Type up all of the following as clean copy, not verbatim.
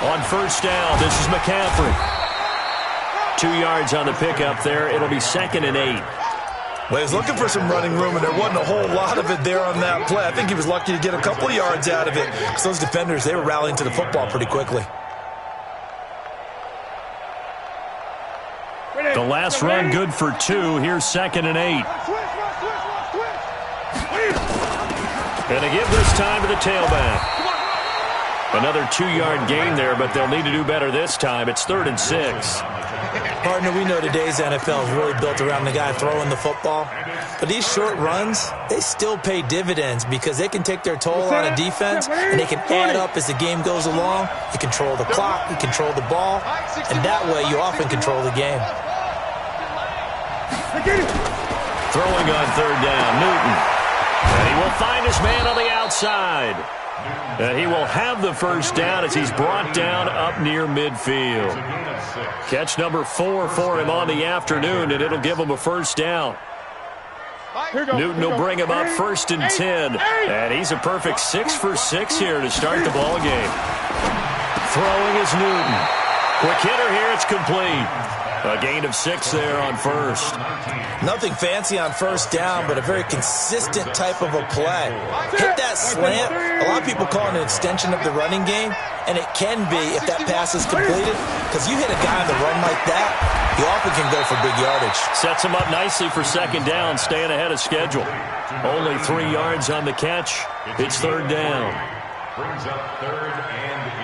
On first down, this is McCaffrey. 2 yards on the pickup there. It'll be 2nd and 8. Well, he was looking for some running room, and there wasn't a whole lot of it there on that play. I think he was lucky to get a couple of yards out of it because those defenders, they were rallying to the football pretty quickly. The last run good for 2. Here's 2nd and 8. And they give this time to the tailback. Another 2-yard gain there, but they'll need to do better this time. It's 3rd and 6. Partner, we know today's NFL is really built around the guy throwing the football. But these short runs, they still pay dividends because they can take their toll on a defense, and they can add up as the game goes along. You control the clock, you control the ball, and that way you often control the game. Throwing on 3rd down, Newton. And he will find his man on the outside. And he will have the first down as he's brought down up near midfield. Catch number 4 for him on the afternoon, and it'll give him a first down. Newton will bring him up 1st and 10. And he's a perfect 6 for 6 here to start the ball game. Throwing is Newton. Quick hitter here, it's complete. A gain of 6 there on first. Nothing fancy on first down, but a very consistent type of a play. Hit that slant. A lot of people call it an extension of the running game, and it can be if that pass is completed, because you hit a guy on the run like that, he often can go for big yardage. Sets him up nicely for 2nd down, staying ahead of schedule. Only 3 yards on the catch. It's 3rd down. Brings up 3rd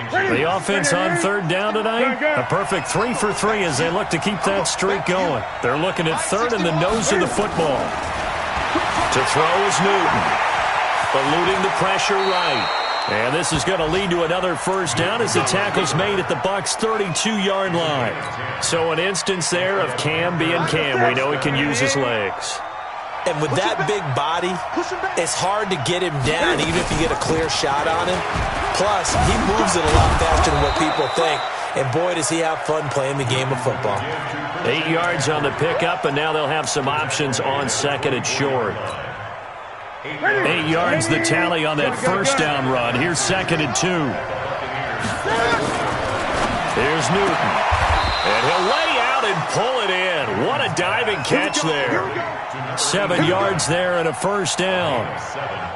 and the offense on 3rd down tonight, a perfect 3 for 3 as they look to keep that streak going. They're looking at 3rd in the nose of the football. To throw is Newton, eluding the pressure right. And this is going to lead to another first down as the tackle's made at the Bucs' 32-yard line. So an instance there of Cam being Cam. We know he can use his legs. And with that big body, it's hard to get him down even if you get a clear shot on him. Plus, he moves it a lot faster than what people think. And boy, does he have fun playing the game of football. 8 yards on the pickup, and now they'll have some options on 2nd and short. 8 yards the tally on that first down run. Here's 2nd and 2. Here's Newton. And he'll lay out and pull it in. What a diving catch there. 7 yards there and a first down.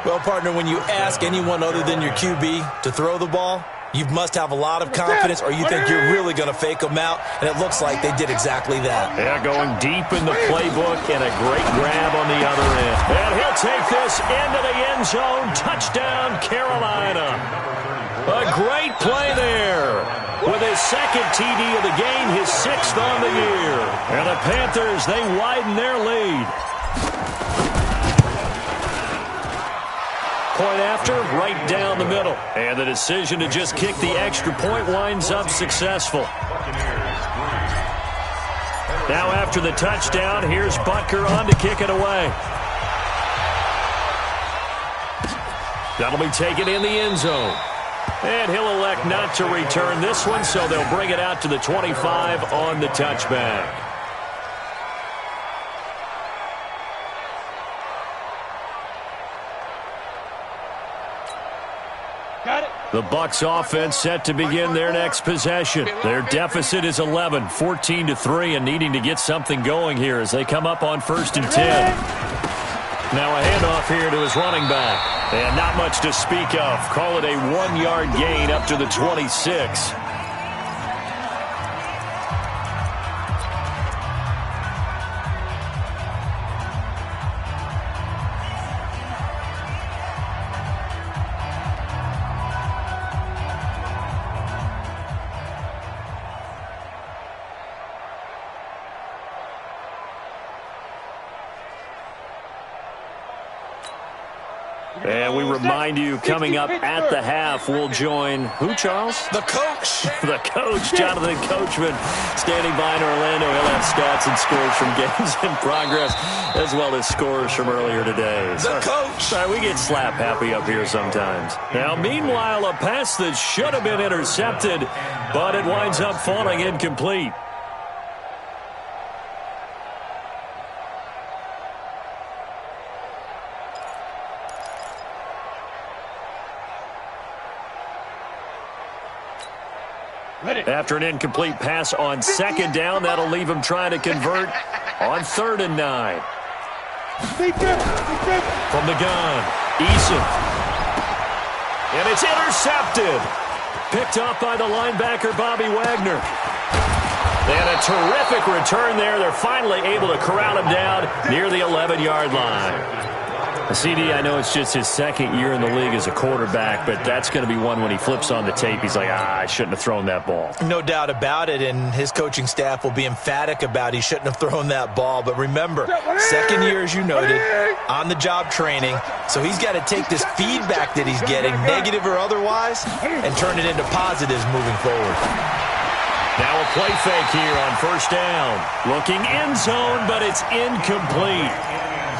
Well, partner, when you ask anyone other than your QB to throw the ball, you must have a lot of confidence or you think you're really going to fake them out, and it looks like they did exactly that. Yeah, going deep in the playbook and a great grab on the other end. And he'll take this into the end zone. Touchdown, Carolina. A great play there. With his 2nd TD of the game, his 6th on the year. And the Panthers, they widen their lead. Point after, right down the middle. And the decision to just kick the extra point winds up successful. Now after the touchdown, here's Butker on to kick it away. That'll be taken in the end zone. And he'll elect not to return this one, so they'll bring it out to the 25 on the touchback. The Bucs offense set to begin their next possession. Their deficit is 11, 14-3, and needing to get something going here as they come up on 1st and 10. Now a handoff here to his running back. And not much to speak of. Call it a 1-yard gain up to the 26. And we remind you, coming up at the half, we'll join who, Charles? The coach. The coach, Jonathan Coachman, standing by in Orlando. He'll have stats and scores from games in progress, as well as scores from earlier today. The coach. Sorry, we get slap happy up here sometimes. Now, meanwhile, a pass that should have been intercepted, but it winds up falling incomplete. After an incomplete pass on second down, that'll leave him trying to convert on 3rd and 9. From the gun, Eason. And it's intercepted. Picked off by the linebacker, Bobby Wagner. And a terrific return there. They're finally able to corral him down near the 11-yard line. CD, I know it's just his 2nd year in the league as a quarterback, but that's going to be one when he flips on the tape, he's like, I shouldn't have thrown that ball. No doubt about it, and his coaching staff will be emphatic about he shouldn't have thrown that ball. But remember, 2nd year, as you noted, on-the-job training, so he's got to take this feedback that he's getting, negative or otherwise, and turn it into positives moving forward. Now a play fake here on 1st down. Looking end zone, but it's incomplete.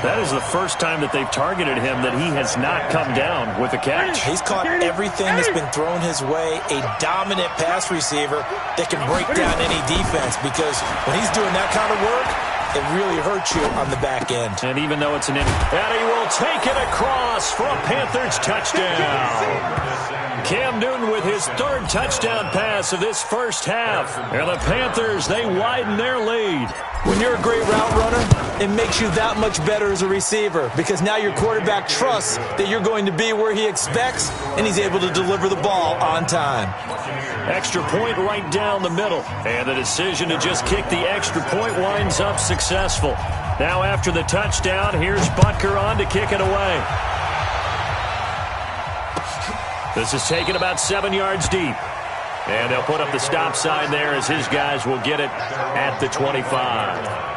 That is the first time that they've targeted him that he has not come down with a catch. He's caught everything that's been thrown his way, a dominant pass receiver that can break down any defense, because when he's doing that kind of work, it really hurts you on the back end. And even though it's and he will take it across for a Panthers touchdown. Cam Newton with his 3rd touchdown pass of this first half. And the Panthers, they widen their lead. When you're a great route runner, it makes you that much better as a receiver, because now your quarterback trusts that you're going to be where he expects, and he's able to deliver the ball on time. Extra point right down the middle. And the decision to just kick the extra point winds up successful. Now after the touchdown, here's Butker on to kick it away. This is taken about 7 yards deep. And they'll put up the stop sign there as his guys will get it at the 25.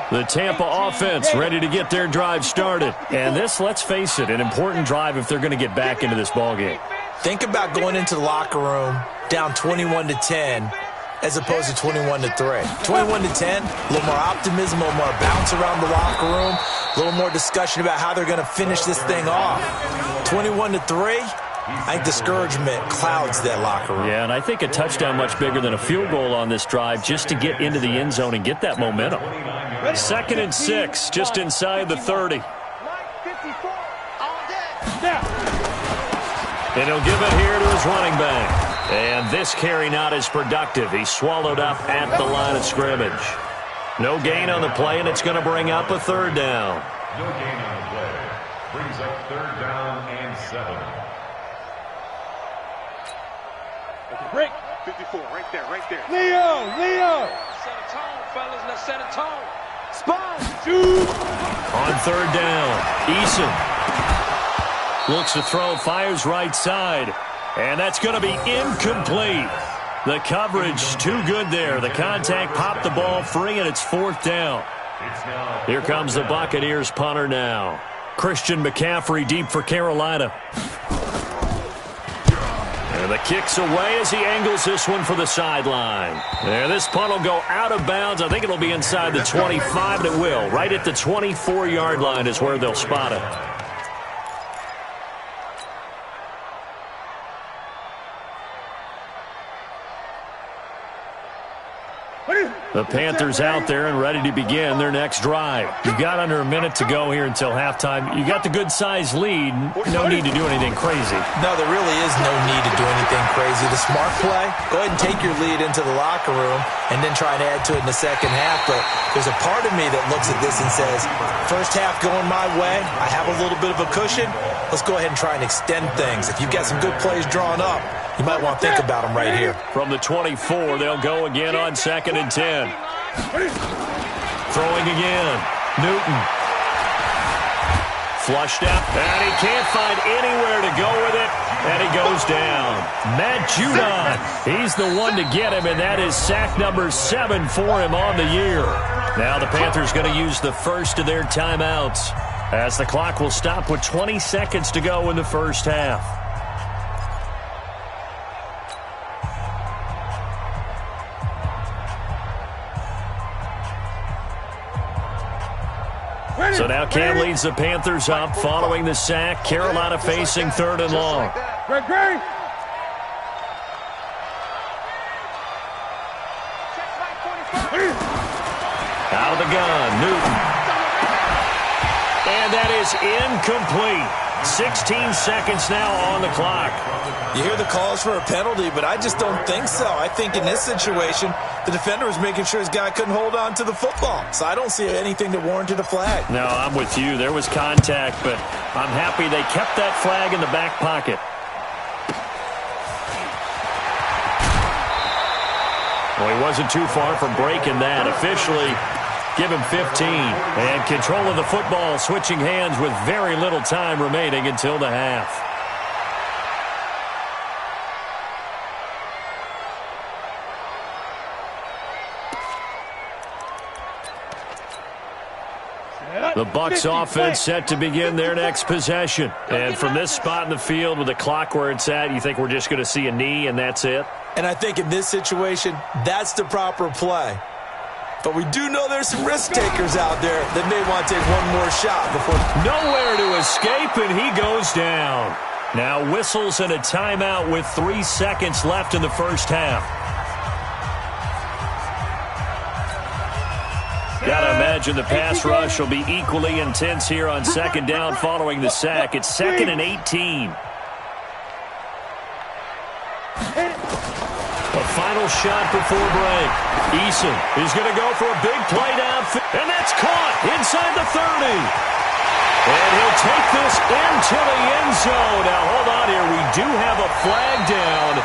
The Tampa offense ready to get their drive started. And this, let's face it, an important drive if they're going to get back into this ballgame. Think about going into the locker room down 21-10 as opposed to 21-3. 21-10, a little more optimism, a little more bounce around the locker room, a little more discussion about how they're going to finish this thing off. 21-3, I think discouragement clouds that locker room. Yeah, and I think a touchdown much bigger than a field goal on this drive just to get into the end zone and get that momentum. 2nd and 6, just inside the 30. And he'll give it here to his running back. And this carry not as productive. He's swallowed up at the line of scrimmage. No gain on the play, and it's going to bring up a 3rd down. No gain on the play. Brings up 3rd down and 7. Break. 54, right there. Leo! Set a tone, fellas. Let's set a tone. Spot. Shoot. On 3rd down, Eason looks to throw, fires right side. And that's going to be incomplete. The coverage too good there. The contact popped the ball free, and it's 4th down. Here comes the Buccaneers punter now. Christian McCaffrey deep for Carolina. And the kick's away as he angles this one for the sideline. And this punt will go out of bounds. I think it'll be inside the 25, and it will. Right at the 24-yard line is where they'll spot it. The Panthers out there and ready to begin their next drive. You've got under a minute to go here until halftime. You got the good-sized lead. No need to do anything crazy. No, there really is no need to do anything crazy. The smart play, go ahead and take your lead into the locker room and then try and add to it in the second half. But there's a part of me that looks at this and says, first half going my way, I have a little bit of a cushion. Let's go ahead and try and extend things. If you've got some good plays drawn up, you might want to think about them right here. From the 24, they'll go again on 2nd and 10. Throwing again. Newton. Flushed out. And he can't find anywhere to go with it. And he goes down. Matt Judon. He's the one to get him, and that is sack number 7 for him on the year. Now the Panthers going to use the first of their timeouts, as the clock will stop with 20 seconds to go in the first half. So now Cam leads the Panthers up following the sack. Carolina facing 3rd and long. Out of the gun, Newton. And that is incomplete. 16 seconds now on the clock. You hear the calls for a penalty, but I just don't think so. I think in this situation, the defender was making sure his guy couldn't hold on to the football. So I don't see anything that warranted a flag. No, I'm with you. There was contact, but I'm happy they kept that flag in the back pocket. Well, he wasn't too far from breaking that. Officially, give him 15. And control of the football, switching hands with very little time remaining until the half. The Bucs offense set to begin their next possession. And from this spot in the field with the clock where it's at, you think we're just going to see a knee and that's it? And I think in this situation, that's the proper play. But we do know there's some risk takers out there that may want to take one more shot before. Nowhere to escape, and he goes down. Now whistles and a timeout with 3 seconds left in the first half. Gotta imagine the pass rush will be equally intense here on second down following the sack. It's 2nd and 18. A final shot before break. Eason is going to go for a big play downfield. And that's caught inside the 30. And he'll take this into the end zone. Now, hold on here. We do have a flag down.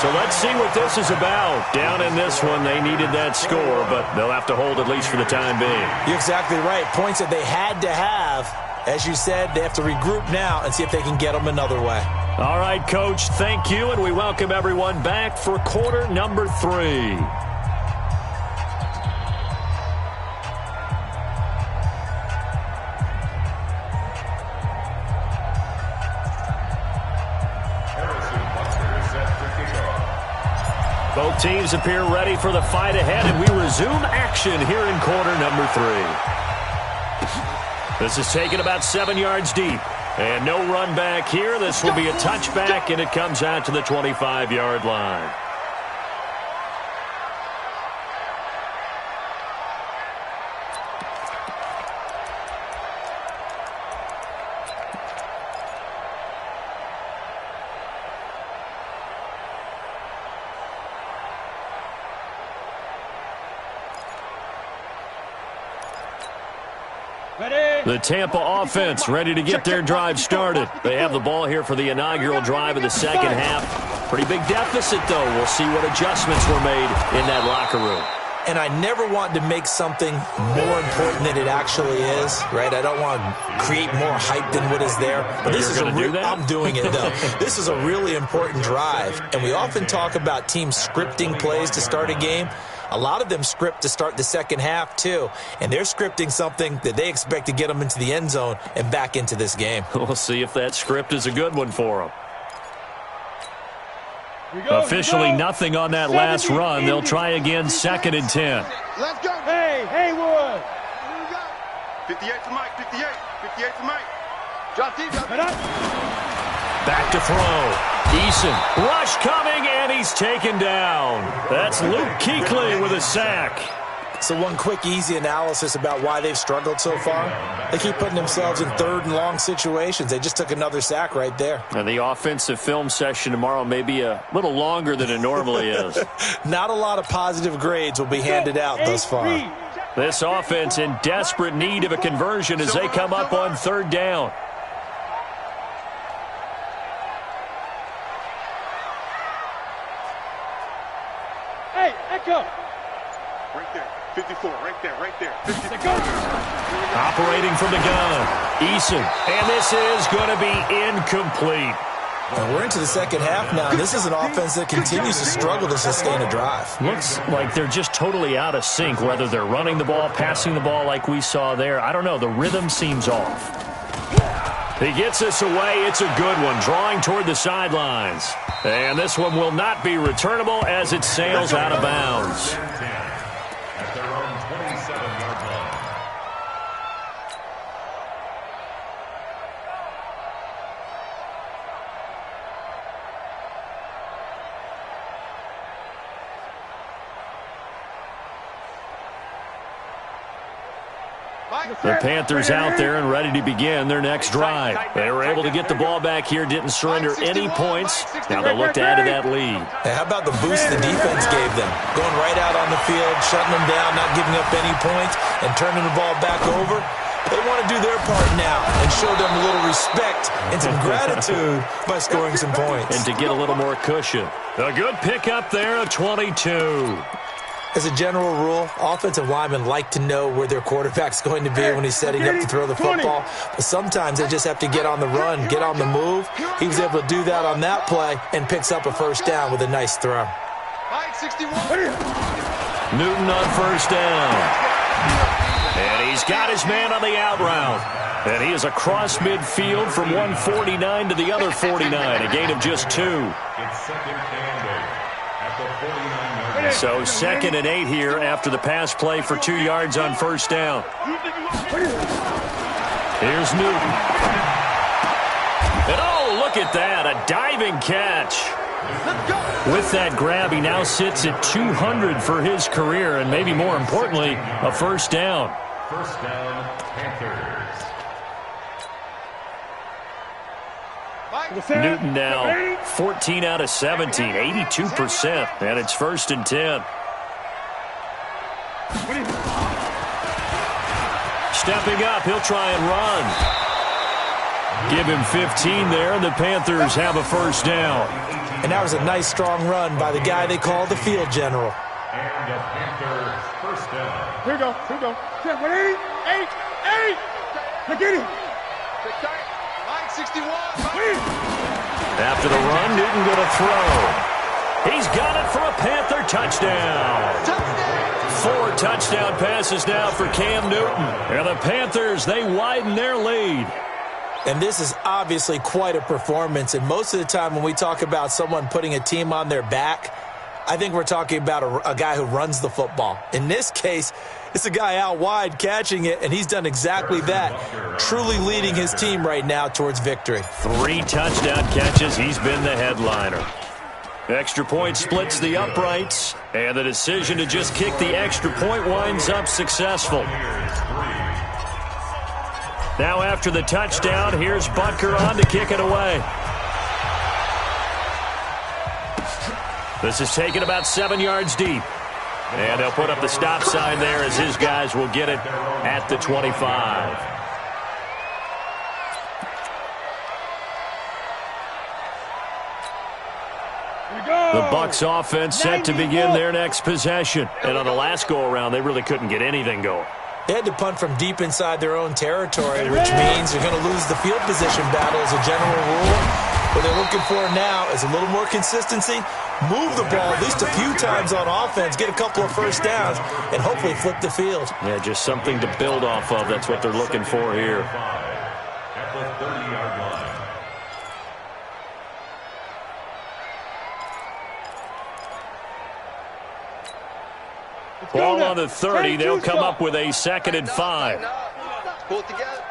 So let's see what this is about. Down in this one, they needed that score, but they'll have to hold at least for the time being. You're exactly right. Points that they had to have. As you said, they have to regroup now and see if they can get them another way. All right, Coach, thank you, and we welcome everyone back for quarter number 3. Both teams appear ready for the fight ahead, and we resume action here in quarter number 3. This is taken about 7 yards deep. And no run back here. This will be a touchback, and it comes out to the 25-yard line. The Tampa offense ready to get their drive started. They have the ball here for the inaugural drive of the second half. Pretty big deficit, though. We'll see what adjustments were made in that locker room. And I never want to make something more important than it actually is, right? I don't want to create more hype than what is there. But this is I'm doing it, though. This is a really important drive. And we often talk about teams scripting plays to start a game. A lot of them script to start the second half, too. And they're scripting something that they expect to get them into the end zone and back into this game. We'll see if that script is a good one for them. Officially nothing on that last run. They'll try again, 2nd and 10. Let's go. Hey, Haywood. 58 to Mike, 58. 58 to Mike. Drop deep. Back to throw. Eason, rush coming, and he's taken down. That's Luke Kuechly with a sack. So one quick, easy analysis about why they've struggled so far. They keep putting themselves in 3rd and long situations. They just took another sack right there. And the offensive film session tomorrow may be a little longer than it normally is. Not a lot of positive grades will be handed out thus far. This offense in desperate need of a conversion as they come up on 3rd down. Hey, echo. Right there. 54, right there, right there. 54. Operating from the gun, Eason, and this is going to be incomplete. And we're into the second half now. This is an offense that continues to struggle to sustain a drive. Looks like they're just totally out of sync, whether they're running the ball, passing the ball like we saw there. I don't know. The rhythm seems off. He gets this away. It's a good one, drawing toward the sidelines. And this one will not be returnable as it sails out of bounds. At their own 27-yard line. The Panthers out there and ready to begin their next drive. They were able to get the ball back here, didn't surrender any points. Now they'll look to add to that lead. Hey, how about the boost the defense gave them? Going right out on the field, shutting them down, not giving up any points, and turning the ball back over. They want to do their part now and show them a little respect and some gratitude by scoring some points. And to get a little more cushion. A good pickup there of 22. As a general rule, offensive linemen like to know where their quarterback's going to be when he's setting up to throw the football. But sometimes they just have to get on the run, get on the move. He was able to do that on that play and picks up a first down with a nice throw. Newton on first down. And he's got his man on the out route. And he is across midfield from 149 to the other 49, a gain of just 2. It's second and 8 at the 49-yard. So 2nd and 8 here after the pass play for 2 yards on first down. Here's Newton. And oh, look at that, a diving catch. With that grab, he now sits at 200 for his career, and maybe more importantly, a first down. First down, Panthers. Newton now 14 out of 17, 82%, and it's 1st and 10. Stepping up, he'll try and run. Give him 15 there, and the Panthers have a first down. And that was a nice, strong run by the guy they call the field general. And the Panthers first down. Here we go. Here we go. 8. Look at him. 61. After the run, Newton going to throw. He's got it for a Panther touchdown. 4 touchdown passes now for Cam Newton. And the Panthers, they widen their lead. And this is obviously quite a performance. And most of the time when we talk about someone putting a team on their back, I think we're talking about a guy who runs the football. In this case, it's a guy out wide catching it, and he's done exactly that, truly leading his team right now towards victory. 3 touchdown catches. He's been the headliner. Extra point splits the uprights, and the decision to just kick the extra point winds up successful. Now after the touchdown, here's Butker on to kick it away. This is taken about 7 yards deep. And they'll put up the stop sign there as his guys will get it at the 25. The Bucs offense set to begin their next possession. And on the last go-around, they really couldn't get anything going. They had to punt from deep inside their own territory, which means they're going to lose the field position battle as a general rule. What they're looking for now is a little more consistency, move the ball at least a few times on offense, get a couple of first downs, and hopefully flip the field. Yeah, just something to build off of. That's what they're looking for here. At the 30-yard line. Ball on the 30. They'll come up with a 2nd and 5. Pull it together.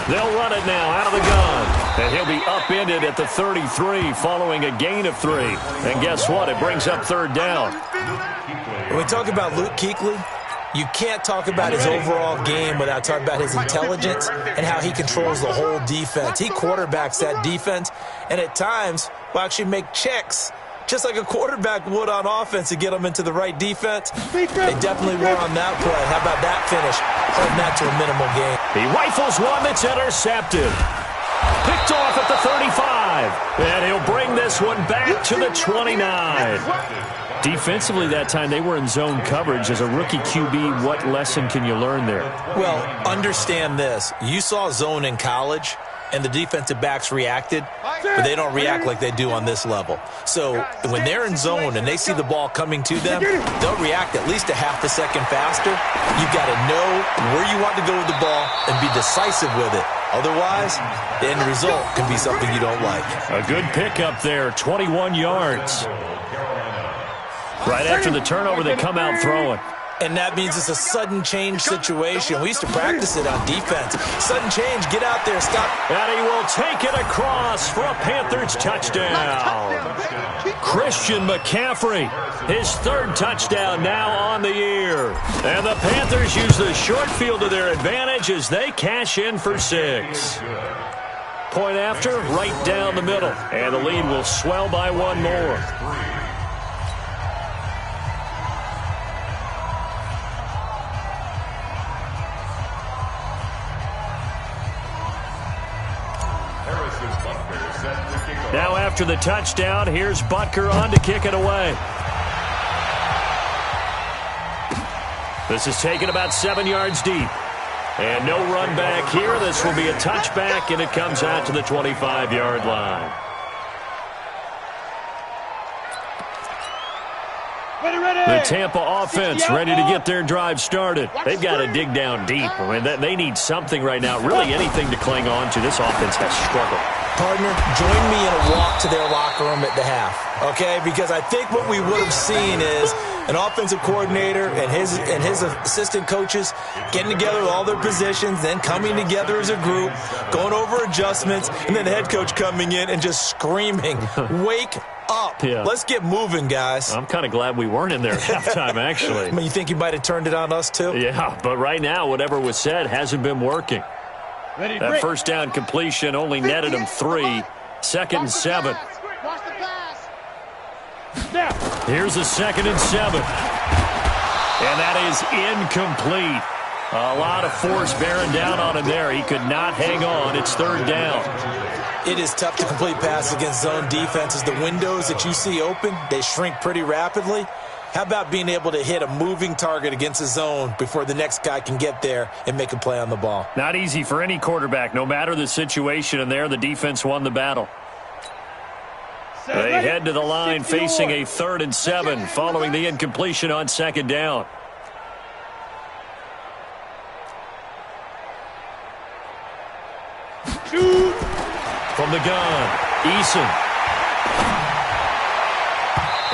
They'll run it now out of the gun. And he'll be upended at the 33 following a gain of 3. And guess what? It brings up 3rd down. When we talk about Luke Kuechly, you can't talk about his overall game without talking about his intelligence and how he controls the whole defense. He quarterbacks that defense and at times will actually make checks just like a quarterback would on offense to get them into the right defense. They definitely were on that play. How about that finish? Holding that to a minimal gain. He rifles one that's intercepted. Picked off at the 35. And he'll bring this one back to the 29. Defensively that time, they were in zone coverage. As a rookie QB, what lesson can you learn there? Well, understand this. You saw zone in college, and the defensive backs reacted, but they don't react like they do on this level. So when they're in zone and they see the ball coming to them, they'll react at least a half a second faster. You've got to know where you want to go with the ball and be decisive with it. Otherwise, the end result can be something you don't like. A good pickup there, 21 yards. Right after the turnover, they come out throwing. And that means it's a sudden change situation. We used to practice it on defense. Sudden change, get out there, stop. And he will take it across for a Panthers touchdown. Christian McCaffrey, his third touchdown now on the year. And the Panthers use the short field to their advantage as they cash in for 6. Point after, right down the middle. And the lead will swell by one more. Now after the touchdown, here's Butker on to kick it away. This is taken about 7 yards deep. And no run back here. This will be a touchback, and it comes out to the 25-yard line. The Tampa offense ready to get their drive started. They've got to dig down deep. I mean, they need something right now, really anything to cling on to. This offense has struggled. Partner, join me in a walk to their locker room at the half, okay? Because I think what we would have seen is an offensive coordinator and his assistant coaches getting together with all their positions, then coming together as a group, going over adjustments, and then the head coach coming in and just screaming, wake up. Yeah. Let's get moving, guys. I'm kind of glad we weren't in there at halftime, actually. I mean, you think you might have turned it on us, too? Yeah, but right now, whatever was said hasn't been working. That first down completion only netted him 3. Second and 7. Here's a 2nd and 7. And that is incomplete. A lot of force bearing down on him there. He could not hang on. It's 3rd down. It is tough to complete passes against zone defenses. The windows that you see open, they shrink pretty rapidly. How about being able to hit a moving target against a zone before the next guy can get there and make a play on the ball? Not easy for any quarterback, no matter the situation, and there the defense won the battle. They head to the line facing a 3rd and 7 following the incompletion on 2nd down. From the gun, Eason.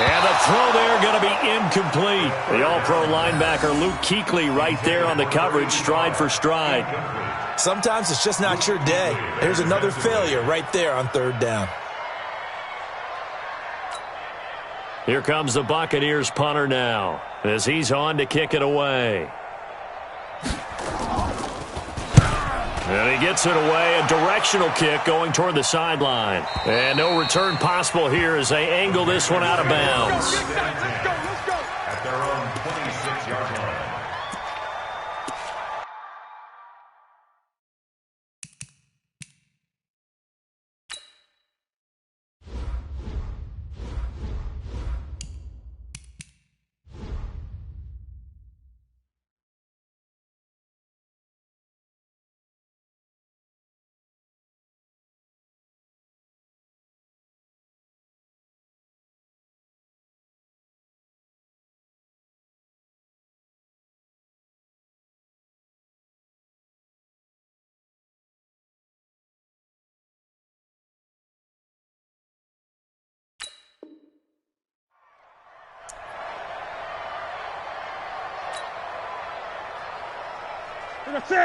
And the throw there going to be incomplete. The all-pro linebacker Luke Kuechly right there on the coverage, stride for stride. Sometimes it's just not your day. There's another failure right there on 3rd down. Here comes the Buccaneers punter now as he's on to kick it away. And he gets it away, a directional kick going toward the sideline. And no return possible here as they angle this one out of bounds. Let's go. At their own 26-yard line.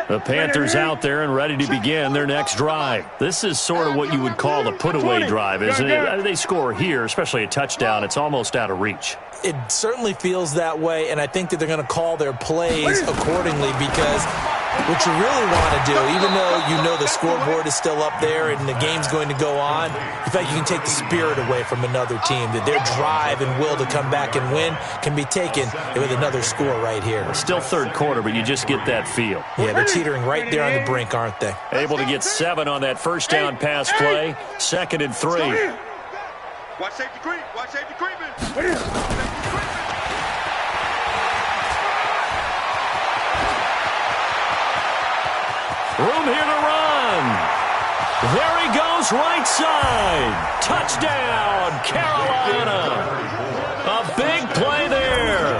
The Panthers out there and ready to begin their next drive. This is sort of what you would call a put-away drive, isn't it? They score here, especially a touchdown. It's almost out of reach. It certainly feels that way, and I think that they're going to call their plays accordingly because what you really want to do, even though you know the scoreboard is still up there and the game's going to go on, in fact, you can take the spirit away from another team, that their drive and will to come back and win can be taken with another score right here. Still 3rd quarter, but you just get that feel. Yeah, they're teetering right there on the brink, aren't they? Able to get 7 on that first down pass play. 2nd and 3. Watch safety creep. Watch safety creeping. Room here to run. There he goes, right side. Touchdown, Carolina. A big play there.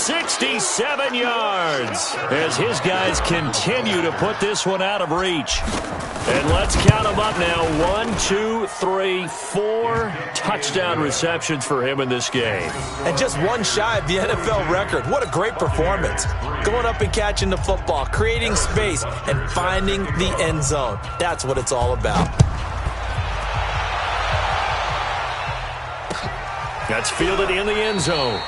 67 yards as his guys continue to put this one out of reach. And let's count them up now. 1, 2, 3, 4 touchdown receptions for him in this game. And just one shy of the NFL record. What a great performance. Going up and catching the football, creating space, and finding the end zone. That's what it's all about. That's fielded in the end zone.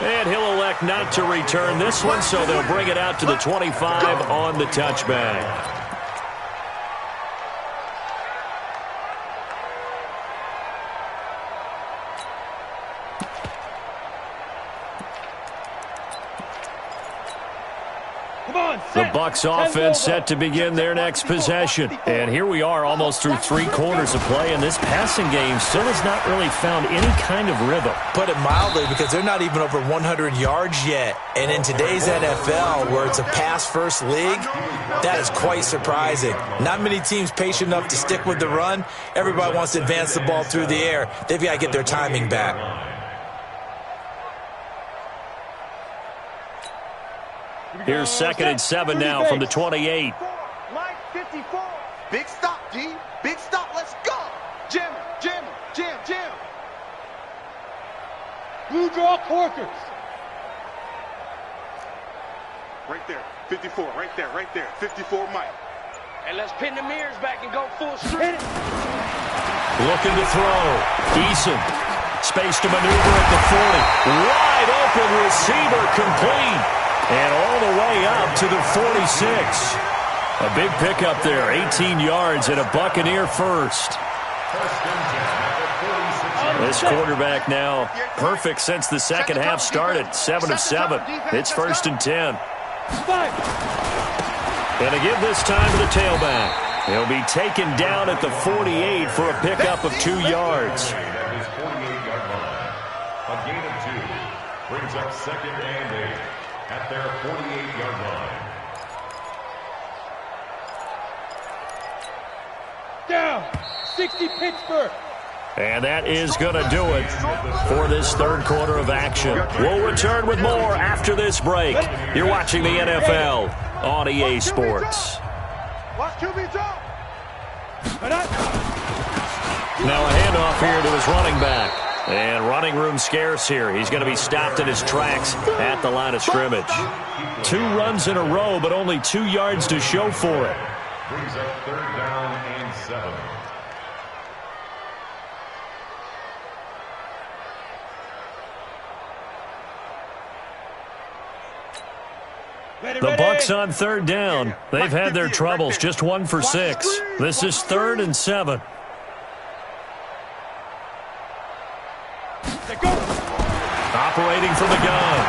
And he'll elect not to return this one, so they'll bring it out to the 25 on the touchback. The Bucs offense set to begin their next possession. And here we are almost through 3 quarters of play, and this passing game still has not really found any kind of rhythm. Put it mildly, because they're not even over 100 yards yet. And in today's NFL, where it's a pass-first league, that is quite surprising. Not many teams patient enough to stick with the run. Everybody wants to advance the ball through the air. They've got to get their timing back. Here's 2nd and 7 now from the 28. Mike 54. Big stop, D. Big stop. Let's go. Jam, jam, jam, jam. Blue draw corkers. Right there. 54. Right there. Right there. 54, Mike. And let's pin the mirrors back and go full straight. Looking to throw. Eason. Space to maneuver at the 40. Wide open receiver complete. And all the way up to the 46. A big pickup there, 18 yards and a Buccaneer first. This quarterback now perfect since the second half started. 7 of 7. It's 1st and 10. And to give this time to the tailback. He'll be taken down at the 48 for a pickup of 2 yards. A gain of 2 brings up 2nd and 8. At their 48-yard line. Down. 60 Pittsburgh. And that is going to do it for this 3rd quarter of action. We'll return with more after this break. You're watching the NFL on EA Sports. Watch QB drop. Now a handoff here to his running back. And running room scarce here. He's going to be stopped in his tracks at the line of scrimmage. 2 runs in a row, but only 2 yards to show for it. Brings up 3rd down and 7. The Bucs on 3rd down. They've had their troubles. Just 1 for 6. This is 3rd and 7. Operating from the gun.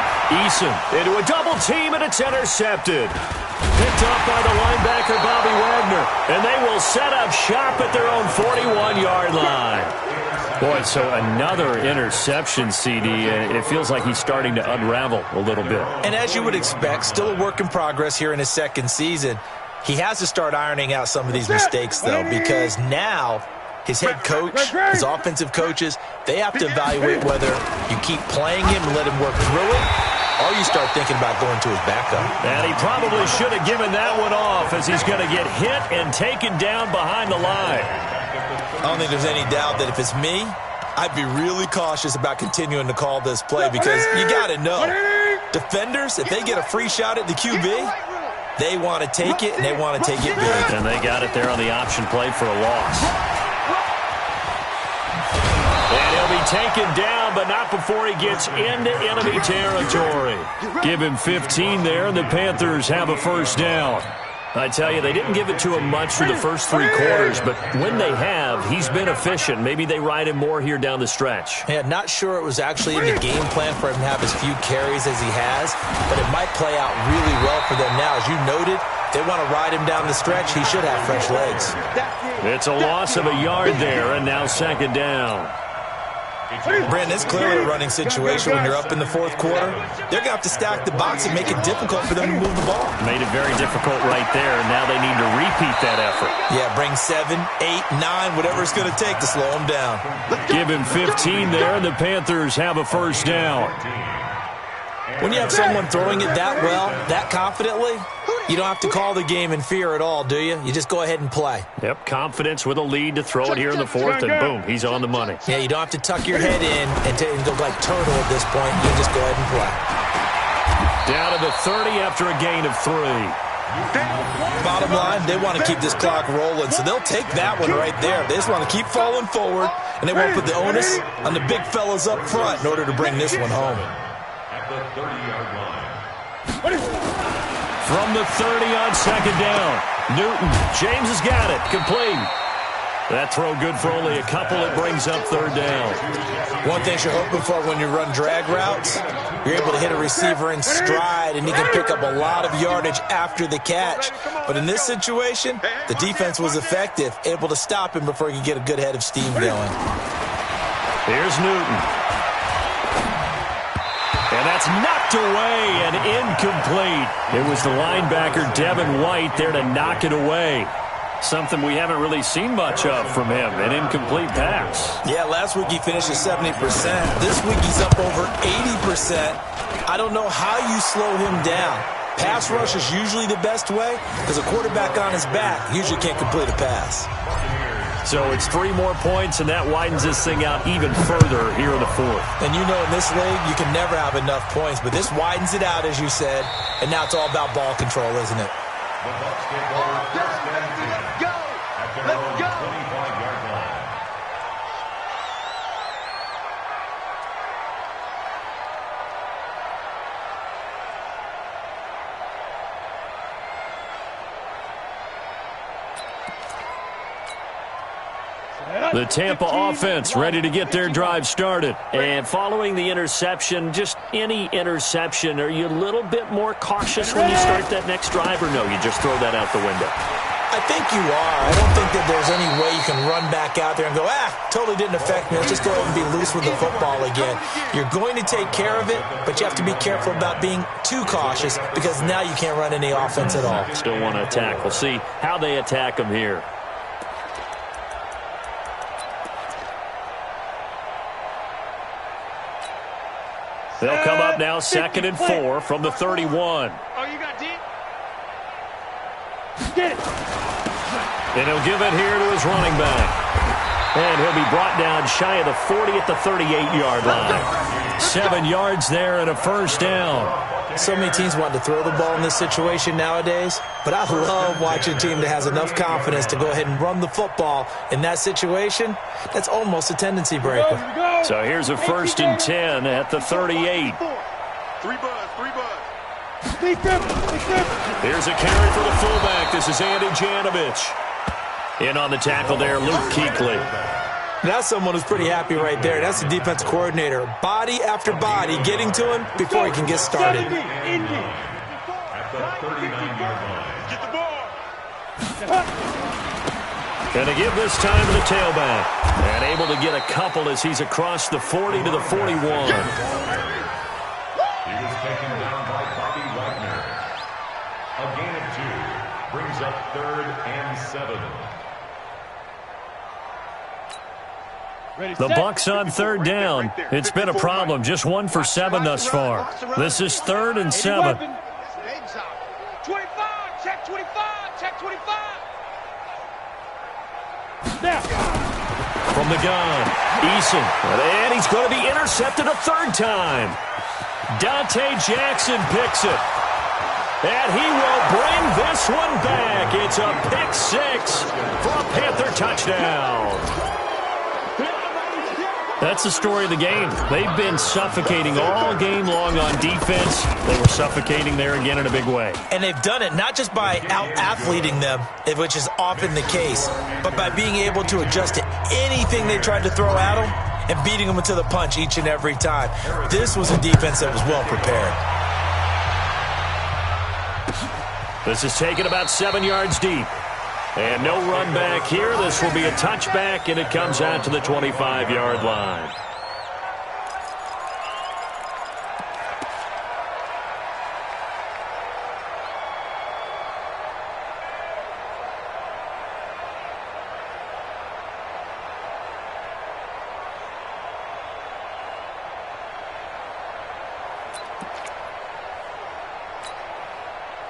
Eason into a double team, and it's intercepted. Picked off by the linebacker, Bobby Wagner. And they will set up shop at their own 41-yard line. Boy, so another interception, CD. It feels like he's starting to unravel a little bit. And as you would expect, still a work in progress here in his 2nd season. He has to start ironing out some of these mistakes, though, because now his head coach, his offensive coaches, they have to evaluate whether you keep playing him and let him work through it, or you start thinking about going to his backup. And he probably should have given that one off, as he's going to get hit and taken down behind the line. I don't think there's any doubt that if it's me, I'd be really cautious about continuing to call this play, because you got to know, defenders, if they get a free shot at the QB, they want to take it, and they want to take it big. And they got it there on the option play for a loss. And he'll be taken down, but not before he gets into enemy territory. Give him 15 there, and the Panthers have a 1st down. I tell you, they didn't give it to him much for the first 3 quarters, but when they have, he's been efficient. Maybe they ride him more here down the stretch. Yeah, not sure it was actually in the game plan for him to have as few carries as he has, but it might play out really well for them now. As you noted, they want to ride him down the stretch. He should have fresh legs. It's a loss of a yard there, and now 2nd down. Brandon, it's clearly a running situation when you're up in the 4th quarter. They're going to have to stack the box and make it difficult for them to move the ball. Made it very difficult right there, and now they need to repeat that effort. Yeah, bring 7, 8, 9, whatever it's going to take to slow them down. Give him 15 there, and the Panthers have a 1st down. When you have someone throwing it that well, that confidently, you don't have to call the game in fear at all, do you? You just go ahead and play. Yep, confidence with a lead to throw it here in the fourth, and boom, he's on the money. Yeah, you don't have to tuck your head in and go like turtle at this point. You just go ahead and play. Down to the 30 after a gain of 3. Bottom line, they want to keep this clock rolling, so they'll take that one right there. They just want to keep falling forward, and they won't put the onus on the big fellas up front in order to bring this one home. At the 30-yard line. From the 30 on second down, Newton. James has got it. Complete. That throw good for only a couple. It brings up third down. One thing you're hoping for when you run drag routes, you're able to hit a receiver in stride, and he can pick up a lot of yardage after the catch. But in this situation, the defense was effective, able to stop him before he could get a good head of steam going. Here's Newton. And that's knocked away and incomplete. It was the linebacker, Devin White, there to knock it away. Something we haven't really seen much of from him, an incomplete pass. Yeah, last week he finished at 70%. This week he's up over 80%. I don't know how you slow him down. Pass rush is usually the best way because a quarterback on his back usually can't complete a pass. So it's 3 more points, and that widens this thing out even further here in the fourth. And you know in this league, you can never have enough points, but this widens it out, as you said, and now it's all about ball control, isn't it? The Bucs take over first and 10 at their own 25-yard line. The Tampa offense ready to get their drive started. And following the interception, just any interception, are you a little bit more cautious when you start that next drive, or no, you just throw that out the window? I think you are. I don't think that there's any way you can run back out there and go, totally didn't affect me. Let's just go ahead and be loose with the football again. You're going to take care of it, but you have to be careful about being too cautious because now you can't run any offense at all. Still want to attack. We'll see how they attack them here. They'll come up now, 2nd and 4 from the 31. Oh, you got deep? Get it. And he'll give it here to his running back. And he'll be brought down shy of the 40 at the 38-yard line. 7 yards there and a first down. So many teams want to throw the ball in this situation nowadays, but I love watching a team that has enough confidence to go ahead and run the football in that situation. That's almost a tendency breaker. So here's a 1st and 10 at the 38. 3 buzz. Here's a carry for the fullback. This is Andy Janovich. In on the tackle there, Luke Kuechly. That's someone who's pretty happy right there. That's the defense coordinator. Body after body getting to him before he can get started. At the 39-yard line. Get the ball. Going to give this time to the tailback. And able to get a couple as he's across the 40 to the 41. He was taken down by Bobby Wagner. A gain of 2 brings up 3rd and 7. The Bucs on 3rd down. It's been a problem. Just 1 for 7 thus far. This is 3rd and 7. 25. Check 25. Check 25. Now. From the gun, Eason. And he's going to be intercepted a 3rd time. Dante Jackson picks it. And he will bring this one back. It's a pick 6 for a Panther touchdown. That's the story of the game. They've been suffocating all game long on defense. They were suffocating there again in a big way. And they've done it not just by out-athleting them, which is often the case, but by being able to adjust to anything they tried to throw at them and beating them to the punch each and every time. This was a defense that was well prepared. This is taken about 7 yards deep. And no run back here. This will be a touchback, and it comes out to the 25-yard line.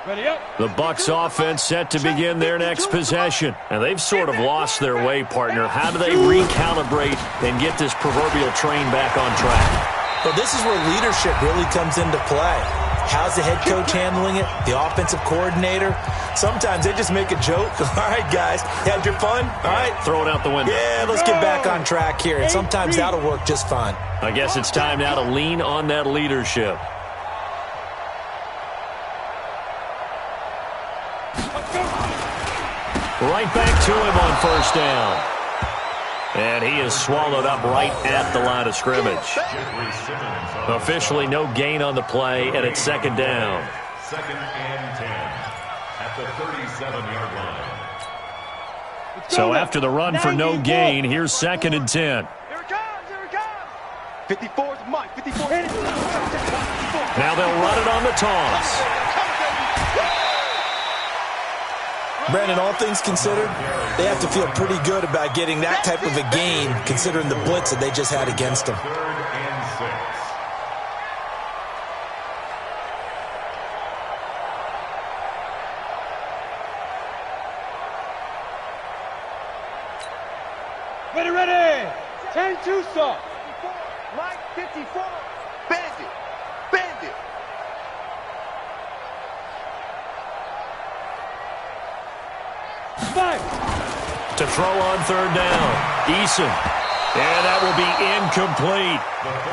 The Bucs offense set to begin their next possession. And they've sort of lost their way, partner. How do they recalibrate and get this proverbial train back on track? Well, this is where leadership really comes into play. How's the head coach handling it? The offensive coordinator? Sometimes they just make a joke. All right, guys, you had your fun? All right. Throw it out the window. Yeah, let's get back on track here. And sometimes that'll work just fine. I guess it's time now to lean on that leadership. Right back to him on first down. And he is swallowed up right at the line of scrimmage. Officially no gain on the play, and it's second down. Second and 10 at the 37-yard line. So after the run for no gain, here's second and 10. Here it comes, here it comes. 54 is Mike, 54. Now they'll run it on the toss. Brandon, all things considered, they have to feel pretty good about getting that type of a gain, considering the blitz that they just had against them. Third and 6. Ready. 10-2 stop. Mike, 54. Bandit. To throw on third down. Eason. And that will be incomplete.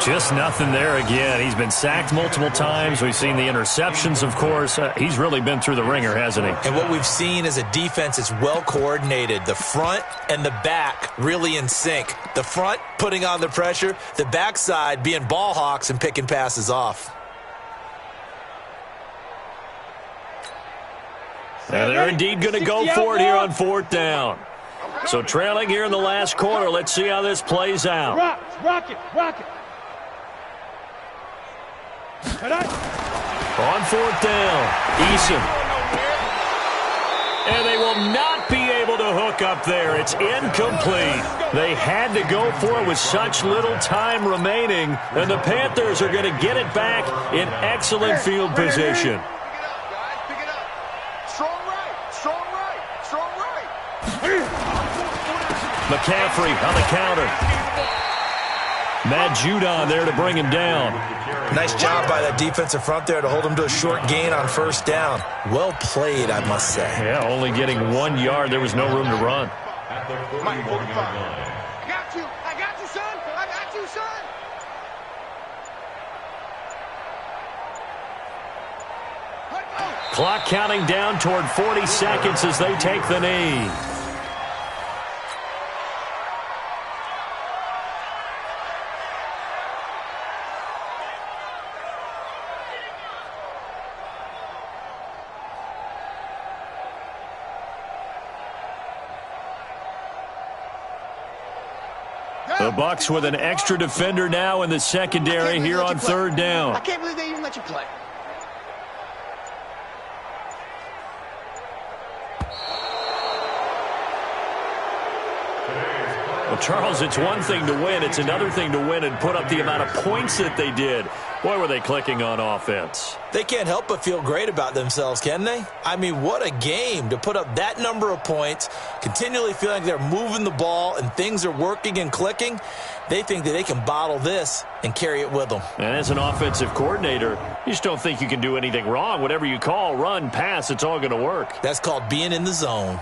Just nothing there again. He's been sacked multiple times. We've seen the interceptions, of course. He's really been through the ringer, hasn't he? And what we've seen is a defense that's well coordinated. The front and the back really in sync. The front putting on the pressure. The backside being ball hawks and picking passes off. And they're indeed going to go for it here on fourth down. So trailing here in the last quarter. Let's see how this plays out. Rock it. On fourth down, Eason. And they will not be able to hook up there. It's incomplete. They had to go for it with such little time remaining. And the Panthers are going to get it back in excellent field position. Pick it up. Strong right. McCaffrey on the counter. Matt Judon there to bring him down. Nice job by that defensive front there to hold him to a short gain on first down. Well played, I must say. Yeah, only getting 1 yard. There was no room to run. at the 41-yard line. I got you, son. I got you, son. Clock counting down toward 40 seconds as they take the knee. The Bucs with an extra defender now in the secondary here on third down. I can't believe they even let you play. Well, Charles, it's one thing to win. It's another thing to win and put up the amount of points that they did. Boy, were they clicking on offense. They can't help but feel great about themselves, can they? I mean, what a game to put up that number of points, continually feeling like they're moving the ball and things are working and clicking. They think that they can bottle this and carry it with them. And as an offensive coordinator, you just don't think you can do anything wrong. Whatever you call, run, pass, it's all going to work. That's called being in the zone.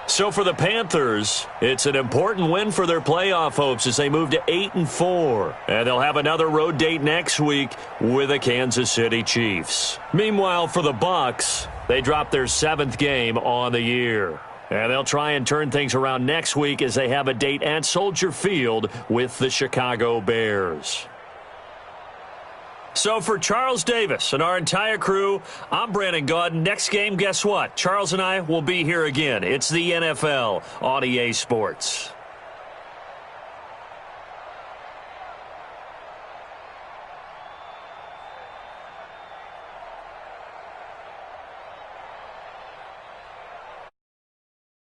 So for the Panthers, it's an important win for their playoff hopes as they move to 8-4. And they'll have another road date next week with the Kansas City Chiefs. Meanwhile, for the Bucs, they dropped their 7th game on the year. And they'll try and turn things around next week as they have a date at Soldier Field with the Chicago Bears. So for Charles Davis and our entire crew, I'm Brandon Gaudin. Next game, guess what? Charles and I will be here again. It's the NFL on EA Sports.